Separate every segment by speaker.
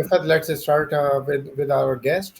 Speaker 1: Ifat, let's start with our guest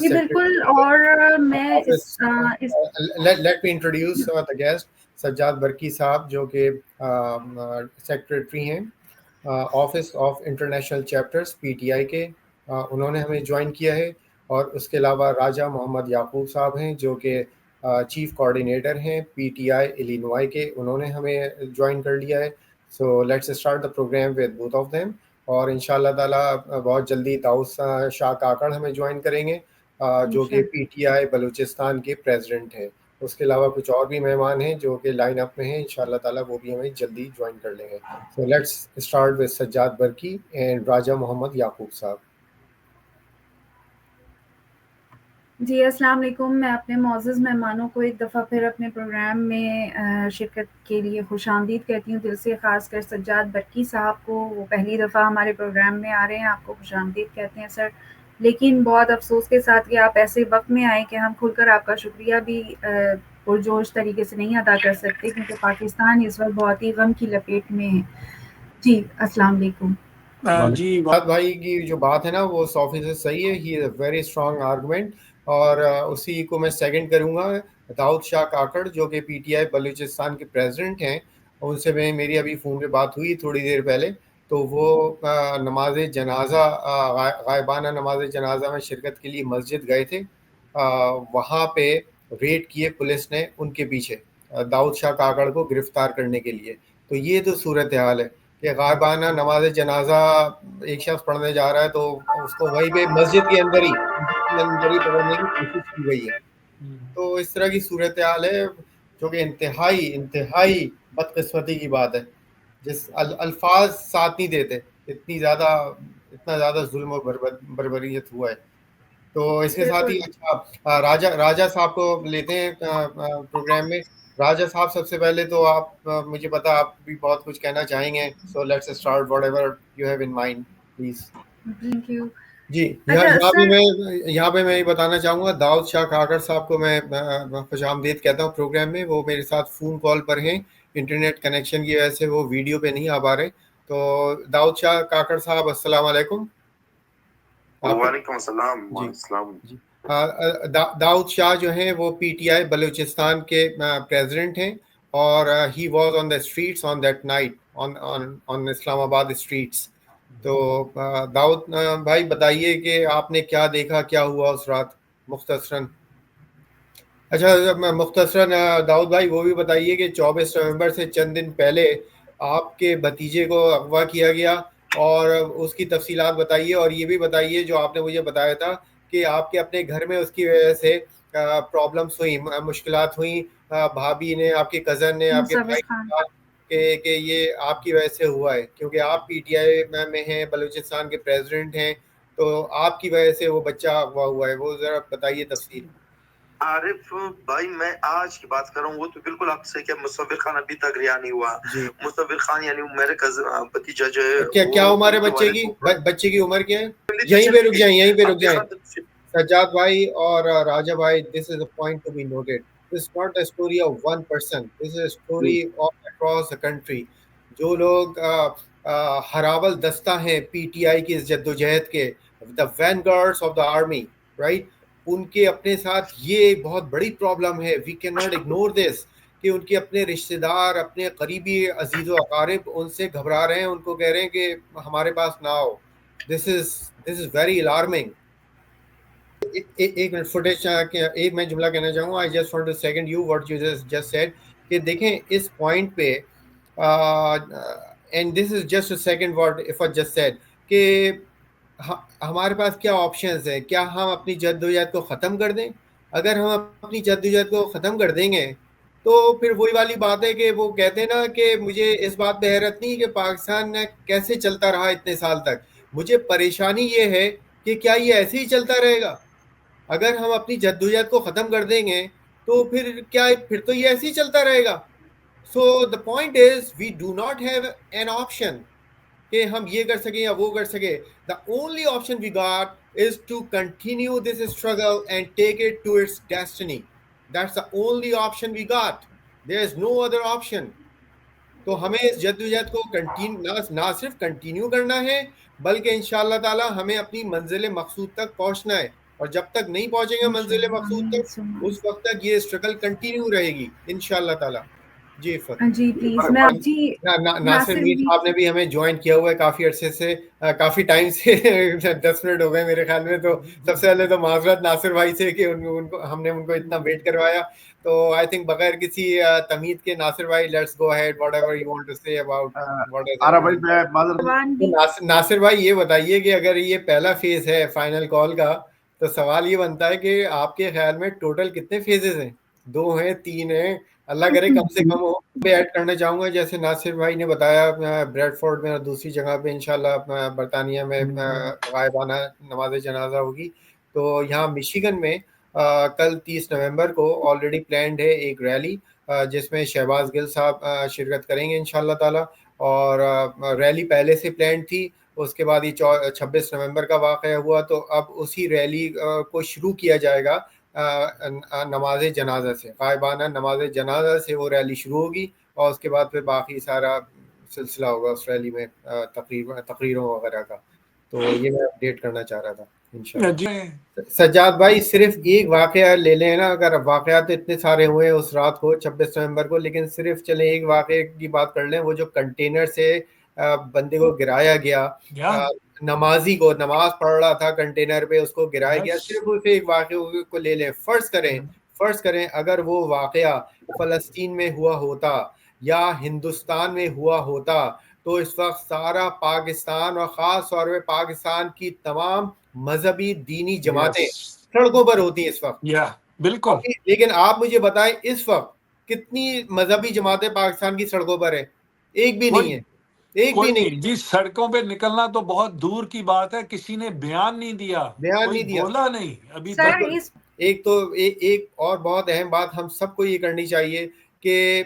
Speaker 2: جی بالکل. اور میں
Speaker 1: office
Speaker 2: us
Speaker 1: let me introduce the guest Sajjad Burki صاحب جو کہ سیکریٹری ہیں office of international chapters P T I کے. انہوں نے ہمیں جوائن کیا ہے. اور اس کے علاوہ راجہ محمد یعقوب صاحب ہیں جو کہ چیف کوآرڈینیٹر ہیں پی ٹی آئی الینوائے کے. انہوں نے ہمیں جوائن کر لیا ہے. So let's start the programme with both of them. اور ان شاء اللہ تعالیٰ بہت جلدی داؤد شاہ کاکڑ ہمیں جوائن کریں گے جو کہ پی ٹی آئی بلوچستان کے پریزیڈنٹ ہیں. اس کے علاوہ کچھ اور بھی مہمان ہیں جو کہ لائن اپ میں ہیں. ان شاء اللہ تعالیٰ وہ بھی ہمیں جلدی جوائن کر لیں گے. So let's start with Sajjad Burki and Raja Muhammad Yaqoob Sahab.
Speaker 2: جی السلام علیکم. میں اپنے معزز مہمانوں کو ایک دفعہ پھر اپنے پروگرام میں شرکت کے لیے خوش آمدید کہتی ہوں دل سے. خاص کر سجاد برکی صاحب کو، وہ پہلی دفعہ ہمارے پروگرام میں آ رہے ہیں. آپ کو خوش آمدید کہتے ہیں سر. لیکن بہت افسوس کے ساتھ کہ آپ ایسے وقت میں آئے کہ ہم کھل کر آپ کا شکریہ بھی پرجوش طریقے سے نہیں ادا کر سکتے، کیونکہ پاکستان اس وقت بہت ہی غم کی لپیٹ میں ہے. جی السلام علیکم.
Speaker 1: جی بات بھائی کی جو بات ہے نا وہ 100% صحیح ہے. ہی از اے ویری اسٹرانگ آرگومنٹ. اور اسی کو میں سیکنڈ کروں گا. داؤد شاہ کاکڑ جو کہ پی ٹی آئی بلوچستان کے پریزیڈنٹ ہیں، ان سے میری ابھی فون پہ بات ہوئی تھوڑی دیر پہلے. تو وہ نماز جنازہ غائبانہ نماز جنازہ میں شرکت کے لیے مسجد گئے تھے. وہاں پہ ریڈ کیے پولیس نے ان کے پیچھے داؤد شاہ کاکڑ کو گرفتار کرنے کے لیے. تو یہ تو صورتحال ہے کہ غائبانہ نماز جنازہ ایک شخص پڑھنے جا رہا ہے تو اس کو وہیں پہ مسجد کے اندر ہی پکڑنے کی کوشش کی گئی ہے. تو اس طرح کی صورتحال ہے جو کہ انتہائی بدقسمتی کی بات ہے. جس الفاظ ساتھ نہیں دیتے اتنا زیادہ ظلم و بربریت ہوا ہے. تو اس کے ساتھ ہی اچھا راجہ صاحب کو لیتے ہیں پروگرام میں. راجہ صاحب سب سے پہلے تو آپ مجھے پتا آپ بھی بہت کچھ کہنا چاہیں گے. So let's start whatever you have in mind please.
Speaker 2: Thank you.
Speaker 1: جی یہاں پہ میں یہ بتانا چاہوں گا داؤد شاہ کاکڑ صاحب کو میں خوش آمدید کہتا ہوں پروگرام میں. وہ میرے ساتھ فون کال پر ہیں. انٹرنیٹ کنیکشن کی وجہ سے وہ ویڈیو پہ نہیں آ پا رہے. تو داؤد شاہ کاکڑ صاحب السلام علیکم.
Speaker 3: وعلیکم السلام.
Speaker 1: جی داؤد شاہ جو ہیں وہ پی ٹی آئی بلوچستان کے پریزیڈنٹ ہیں. اور he was on the streets on that night on Islamabad streets. تو داؤد بھائی بتائیے کہ آپ نے کیا دیکھا، کیا ہوا اس رات مختصراً. اچھا مختصراً داؤد بھائی وہ بھی بتائیے کہ 24 نومبر سے چند دن پہلے آپ کے بھتیجے کو اغوا کیا گیا اور اس کی تفصیلات بتائیے. اور یہ بھی بتائیے جو آپ نے مجھے بتایا تھا کہ آپ کے اپنے گھر میں اس کی وجہ سے پرابلمس ہوئیں، مشکلات ہوئیں. بھابھی نے، آپ کے کزن نے، آپ کے بھائی نے کہا کہ یہ آپ کی وجہ سے ہوا ہے کیونکہ آپ پی ٹی آئی میں ہیں، بلوچستان کے پریزیڈنٹ ہیں. تو آپ کی وجہ سے وہ بچہ اغوا ہوا ہے. وہ ذرا بتائیے تفصیل.
Speaker 3: عارف بھائی میں آج کی بات کر رہا ہوں، وہ تو بالکل آپ سے کہ مصور خان ابھی تک رہا نہیں ہوا. مصور خان یعنی میرے بھتیجا جو ہے.
Speaker 1: کیا عمر ہے بچے کی عمر کیا ہے؟ یہیں پہ رک جائیں سجاد بھائی اور راجہ بھائی. This is a point to be noted. This is not a story of one person. This is a story all across the country. جو لوگ ہراول دستہ ہیں پی ٹی آئی کی جدوجہد کے، the vanguards of the army, right? ان کے اپنے ساتھ یہ بہت بڑی پرابلم ہے. We can not ignore this کہ ان کے اپنے رشتہ دار، اپنے قریبی عزیز و اقارب ان سے گھبرا رہے ہیں، ان کو کہہ رہے ہیں کہ ہمارے پاس نہ آؤ. This is very alarming. ایک منٹ فوٹیج ایک میں جملہ کہنا چاہوں گا. I just want to second you what you just said کہ دیکھیں اس پوائنٹ پہ and this is just a second what if just said کہ ہمارے پاس کیا آپشنز ہیں. کیا ہم اپنی جدوجہد کو ختم کر دیں؟ اگر ہم اپنی جدوجہد کو ختم کر دیں گے تو پھر وہی والی بات ہے کہ وہ کہتے ہیں نا کہ مجھے اس بات پہ حیرت نہیں کہ پاکستان کیسے چلتا رہا اتنے سال تک. مجھے پریشانی یہ ہے کہ کیا یہ ایسے ہی چلتا رہے گا؟ اگر ہم اپنی جدوجہد کو ختم کر دیں گے تو پھر تو یہ ایسے ہی چلتا رہے گا. So the point is we do not have an option کہ ہم یہ کر سکیں یا وہ کر سکیں. The only option we got is to continue this struggle and take it to its destiny. That's the only option we got. There is no other option. تو ہمیں اس جدوجہد کو نہ صرف کنٹینیو کرنا ہے بلکہ انشاءاللہ تعالی ہمیں اپنی منزل مقصود تک پہنچنا ہے، اور جب تک نہیں پہنچیں گے منزل مقصود تک اس وقت تک یہ اسٹرگل کنٹینیو رہے گی انشاءاللہ تعالی. جی
Speaker 2: جی پلیز میں جی
Speaker 1: ناصر میر صاحب نے بھی ہمیں جوائن کیا ہوا ہے کافی عرصے سے، کافی ٹائم سے 10 منٹ ہو گئے میرے خیال میں. تو سب سے پہلے تو معذرت ناصر بھائی سے کہ ہم نے ان کو اتنا ویٹ کروایا. تو آئی تھنک بغیر کسی تمہید کے ناصر بھائی let's go ahead whatever you want to say about Nasir بھائی. یہ بتائیے کہ اگر یہ پہلا فیز ہے فائنل کال کا تو سوال یہ بنتا ہے کہ آپ کے خیال میں ٹوٹل کتنے فیزز ہیں؟ 2 ہیں 3 ہیں؟ اللہ کرے کم سے کم ہو. میں ایڈ کرنا چاہوں گا جیسے ناصر بھائی نے بتایا بریڈ فورڈ میں اور دوسری جگہ پہ انشاءاللہ برطانیہ میں غائبانہ نماز جنازہ ہوگی. تو یہاں مشیگن میں کل 30 نومبر کو آلریڈی پلانڈ ہے ایک ریلی جس میں شہباز گل صاحب شرکت کریں گے انشاءاللہ تعالی. اور ریلی پہلے سے پلانڈ تھی، اس کے بعد یہ 26 نومبر کا واقعہ ہوا، تو اب اسی ریلی کو شروع کیا جائے گا نماز جنازہ سے، غائبانہ نماز جنازہ سے وہ ریلی شروع ہوگی، اور اس کے بعد پھر باقی سارا سلسلہ ہوگا اس ریلی میں تقریروں وغیرہ کا. تو یہ میں اپڈیٹ کرنا چاہ رہا تھا انشاءاللہ. سجاد بھائی صرف ایک واقعہ لے لیں نا، اگر واقعات اتنے سارے ہوئے اس رات کو 26 نومبر کو، لیکن صرف چلیں ایک واقعے کی بات کر لیں. وہ جو کنٹینر سے بندے کو گرایا گیا، نمازی کو نماز پڑھ رہا تھا کنٹینر پہ، اس کو گرایا گیا. صرف اسے ایک واقعے کو لے لیں. فرض کریں اگر وہ واقعہ فلسطین میں ہوا ہوتا یا ہندوستان میں ہوا ہوتا تو اس وقت سارا پاکستان اور خاص طور پہ پاکستان کی تمام مذہبی دینی جماعتیں سڑکوں پر ہوتی ہیں اس وقت.
Speaker 4: بالکل.
Speaker 1: لیکن آپ مجھے بتائیں اس وقت کتنی مذہبی جماعتیں پاکستان کی سڑکوں پر ہیں؟ ایک بھی نہیں ہے، ایک بھی نہیں
Speaker 4: جی. سڑکوں پہ نکلنا تو بہت دور کی بات ہے، کسی نے بیان نہیں دیا، بولا نہیں ابھی تک.
Speaker 1: ایک تو ایک اور بہت اہم بات ہم سب کو یہ کرنی چاہیے کہ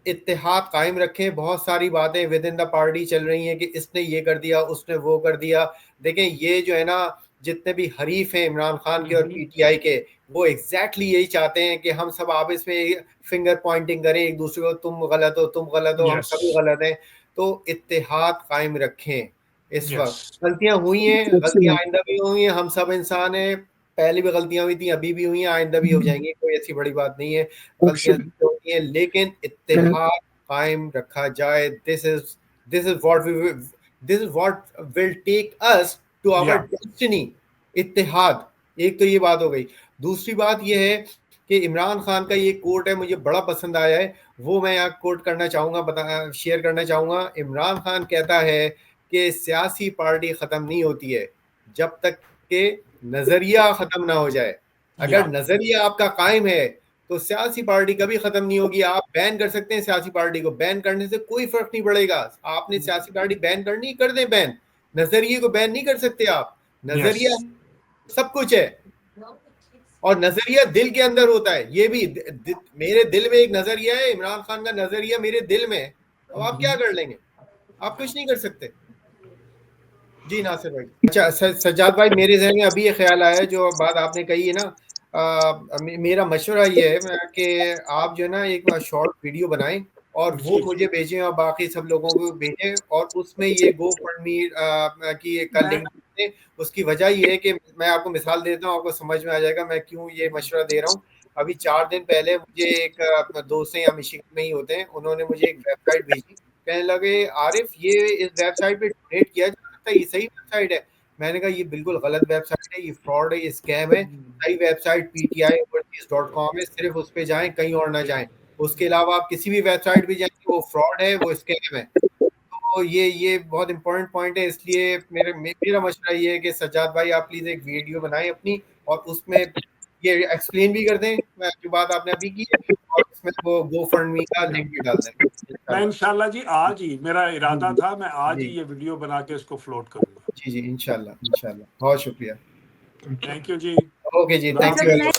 Speaker 1: اتحاد قائم رکھیں. بہت ساری باتیں ود ان دا پارٹی چل رہی ہیں کہ اس نے یہ کر دیا، اس نے وہ کر دیا. دیکھیں یہ جو ہے نا، جتنے بھی حریف ہیں عمران خان کے اور پی ٹی آئی کے، وہ ایگزیکٹلی یہی چاہتے ہیں کہ ہم سب آپس میں فنگر پوائنٹنگ کریں ایک دوسرے کو، تم غلط ہو تم غلط ہو، ہم سبھی غلط ہیں. تو اتحاد قائم رکھیں. اس وقت غلطیاں ہوئی ہیں، غلطیاں آئندہ بھی ہوئی ہیں، ہم سب انسان ہیں، پہلے بھی غلطیاں ہوئی تھیں، ابھی بھی ہوئی ہیں، آئندہ بھی ہو جائیں گی. کوئی ایسی بڑی بات نہیں ہے، غلطیاں ہوتی ہیں لیکن اتحاد قائم رکھا جائے. this is what will take us to our destiny. اتحاد. ایک تو یہ بات ہو گئی. دوسری بات یہ ہے کہ عمران خان کا یہ کوٹ ہے، مجھے بڑا پسند آیا ہے، وہ میں یہاں کوٹ کرنا چاہوں گا، شیئر کرنا چاہوں گا. عمران خان کہتا ہے کہ سیاسی پارٹی ختم نہیں ہوتی ہے جب تک کہ نظریہ ختم نہ ہو جائے. اگر نظریہ آپ کا قائم ہے تو سیاسی پارٹی کبھی ختم نہیں ہوگی. آپ بین کر سکتے ہیں سیاسی پارٹی کو، بین کرنے سے کوئی فرق نہیں پڑے گا. آپ نے سیاسی پارٹی بین کرنی، کر دیں بین. نظریے کو بین نہیں کر سکتے آپ. نظریہ سب کچھ ہے، اور نظریہ دل کے اندر ہوتا ہے. یہ بھی میرے دل میں ایک نظریہ ہے، عمران خان کا نظریہ میرے دل میں ہے. اب آپ کیا کر لیں گے؟ آپ کچھ نہیں کر سکتے. جی ناصر بھائی. اچھا سجاد بھائی، میرے ذہن میں ابھی یہ خیال آیا جو بات آپ نے کہی ہے نا، میرا مشورہ یہ ہے کہ آپ جو ہے نا ایک شارٹ ویڈیو بنائیں اور وہ مجھے بھیجیں اور باقی سب لوگوں کو بھیجیں، اور اس میں یہ گو فنڈ می کی کا لنک دیں. اس کی وجہ یہ ہے کہ میں آپ کو مثال دیتا ہوں، آپ کو سمجھ میں آ جائے گا میں کیوں یہ مشورہ دے رہا ہوں. ابھی 4 دن پہلے مجھے ایک دوست ہیں یا مشیگن میں ہی ہوتے ہیں، انہوں نے مجھے ایک ویب سائٹ بھیجی. کہنے لگے عارف یہ اس ویب سائٹ پہ ڈونیٹ کیا جا سکتا ہے، یہ صحیح ویب سائٹ ہے؟ میں نے کہا یہ بالکل غلط ویب سائٹ ہے، یہ فراڈ ہے، یہ اسکیم ہے. صحیح ویب سائٹ PTI.com ہے، صرف اس پہ جائیں، کہیں اور نہ جائیں. اس کے علاوہ آپ کسی بھی ویب سائٹ پہ جائیں گے وہ فراڈ ہے، وہ اسکیم ہے. تو یہ بہت امپورٹنٹ پوائنٹ ہے. اس لیے میرا مشورہ یہ ہے کہ سجاد بھائی آپ پلیز ایک ویڈیو بنائیں اپنی، اور اس میں یہ ایکسپلین بھی کر دیں جو بات آپ نے ابھی کی، اور اس میں وہ گو فنڈ می کا لنک بھی ڈال دیں.
Speaker 4: میں انشاءاللہ جی آج ہی، میرا ارادہ تھا میں آج ہی یہ ویڈیو بنا کے اس کو فلوٹ کروں گا.
Speaker 1: جی انشاءاللہ. بہت شکریہ.
Speaker 4: تھینک یو جی.
Speaker 1: اوکے جی، تھینک یو.